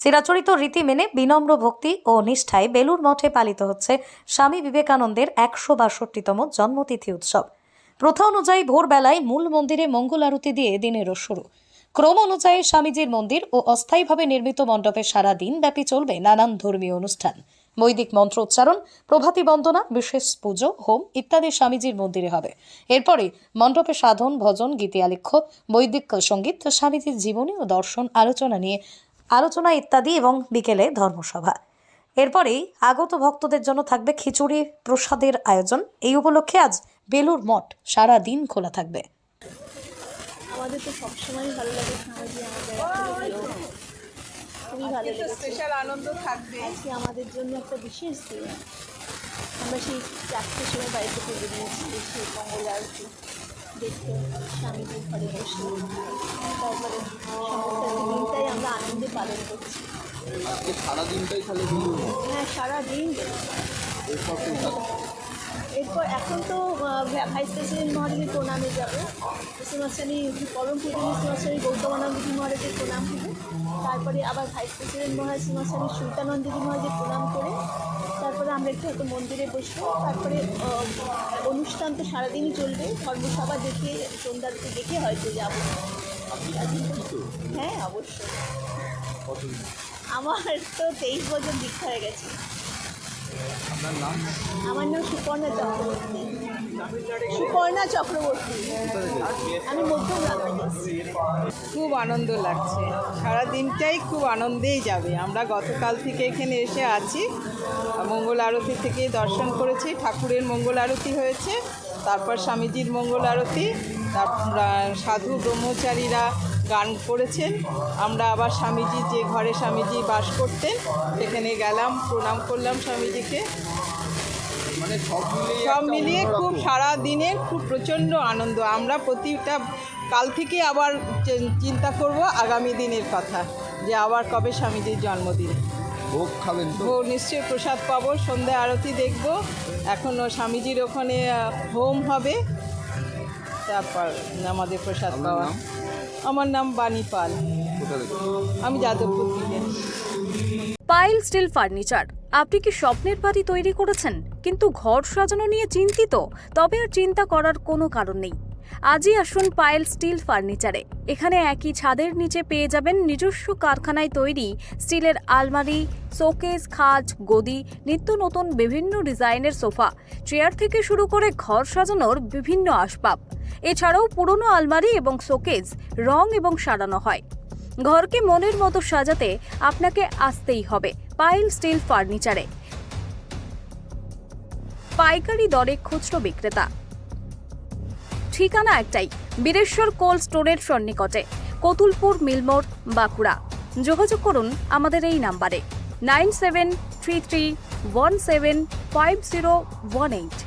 চিরাচরিত রীতি মেনে বিনম্র ভক্তি ও নিষ্ঠায় বেলুর মঠে পালিত হচ্ছে স্বামী বিবেকানন্দের ১৬২তম জন্মতিথি উৎসব। প্রথা অনুযায়ী ভোরবেলায় মূল মন্দিরে মঙ্গল আরতি দিয়ে দিনেরও শুরু। ক্রম অনুযায়ী স্বামীজির মন্দির ও অস্থায়ীভাবে নির্মিত মণ্ডপে সারা দিন ব্যাপী চলবে নানান ধর্মীয় অনুষ্ঠান। বৈদিক মন্ত্র উচ্চারণ, প্রভাতী বন্দনা, বিশেষ পুজো, হোম ইত্যাদি স্বামীজির মন্দিরে হবে। এরপরে মণ্ডপে সাধন, ভজন, গীতিয়ালেখ্য, বৈদিক সঙ্গীত, স্বামীজির জীবনী ও দর্শন আলোচনা ইত্যাদি এবং বিকেলে ধর্মসভা। এরপরেই আগত ভক্তদের জন্য থাকবে খিচুড়ি প্রসাদের আয়োজন। এই উপলক্ষে আজ বেলুর মঠ সারা দিন খোলা থাকবে। আমাদের তো সবসময় ভালো লাগে, স্বামীজি আমাদের খুবই ভালো লাগে, স্পেশাল আনন্দ থাকবে। আজকে আমাদের জন্য একটা বিশেষ দিন। আমরা সেই 4টার সময় বাড়ি থেকে বেরিয়েছি সেই মঙ্গল আরতি দেখতে, স্বামীজির ঘরে বসে। তারপরে সমস্ত দিনটাই আমরা আনন্দে পালন করছি। সারা দিনটাই তাহলে হ্যাঁ, সারাদিন। এরপর এখন তো ভাইস প্রেসিডেন্ট মহারাজের প্রণামে যাবে, শ্রীমাশ্রী পরম পূজনীয় শ্রীমাশ্রী গৌতমানন্দজি মহারাজের প্রণাম হবে। তারপরে আবার ভাইস প্রেসিডেন্ট মহারাজ শ্রীমাশ্রী সুলতানন্দজি মহারাজের প্রণাম করে তারপরে আমরা একটু হয়তো মন্দিরে বসবো। তারপরে অনুষ্ঠান তো সারাদিনই চলবে, ধর্মসভা দেখে সন্ধ্যাতে দেখে হয়তো যাবো। হ্যাঁ, অবশ্যই। আমার তো 23 বছর দীক্ষা হয়ে গেছে। আমার নাম সুপর্ণা চক্রবর্তী। আমি মধ্যগ্রাম থেকে এসেছি। খুব আনন্দ লাগছে, সারা দিনটাই খুব আনন্দেই যাবে। আমরা গতকাল থেকে এখানে এসে আছি, মঙ্গল আরতি থেকে দর্শন করেছি, ঠাকুরের মঙ্গল আরতি হয়েছে, তারপর স্বামীজির মঙ্গল আরতি, তারপর সাধু ব্রহ্মচারীরা গান করেছেন। আমরা আবার স্বামীজি যে ঘরে স্বামীজি বাস করতেন সেখানে গেলাম, প্রণাম করলাম স্বামীজিকে। মানে সব মিলিয়ে খুব সারা দিনের খুব প্রচণ্ড আনন্দ। আমরা প্রতিটা কাল থেকে আবার চিন্তা করব আগামী দিনের কথা, যে আবার কবে স্বামীজির জন্মদিন। ভোগ খাবেন তো? ভোগ নিশ্চয়ই প্রসাদ পাবো, সন্ধ্যা আরতি দেখব। এখনও স্বামীজির ওখানে হোম হবে, তারপর আমাদের প্রসাদ পাওয়া। আমার নাম বাণী পাল, আমি যাদবপুর থেকে। পাইল স্টিল ফার্নিচার। আপনি কি স্বপ্নের বাড়ি তৈরি করেছেন কিন্তু ঘর সাজানো নিয়ে চিন্তিত? তবে আর চিন্তা করার কোনো কারণ নেই। আজই আসুন পাইল স্টিল ফার্নিচারে। এখানে একই ছাদের নিচে পেয়ে যাবেন নিজস্ব কারখানায় তৈরি স্টিলের আলমারি, শোকেস, খাট, গদি, নিত্য নতুন বিভিন্ন ডিজাইনের সোফা, চেয়ার থেকে শুরু করে ঘর সাজানোর বিভিন্ন আসবাব। এছাড়াও পুরনো আলমারি এবং শোকেস রং এবং সারানো হয়। ঘরকে মনের মতো সাজাতে আপনাকে আসতেই হবে পাইল স্টিল ফার্নিচারে। পাইকারি দরে খুচরো বিক্রেতা। ঠিকানা একটাই, বীরেশ্বর কোল্ড স্টোরের সন্নিকটে, কতুলপুর মিলমোড়, বাঁকুড়া। যোগাযোগ করুন আমাদের এই নাম্বারে 9733175018।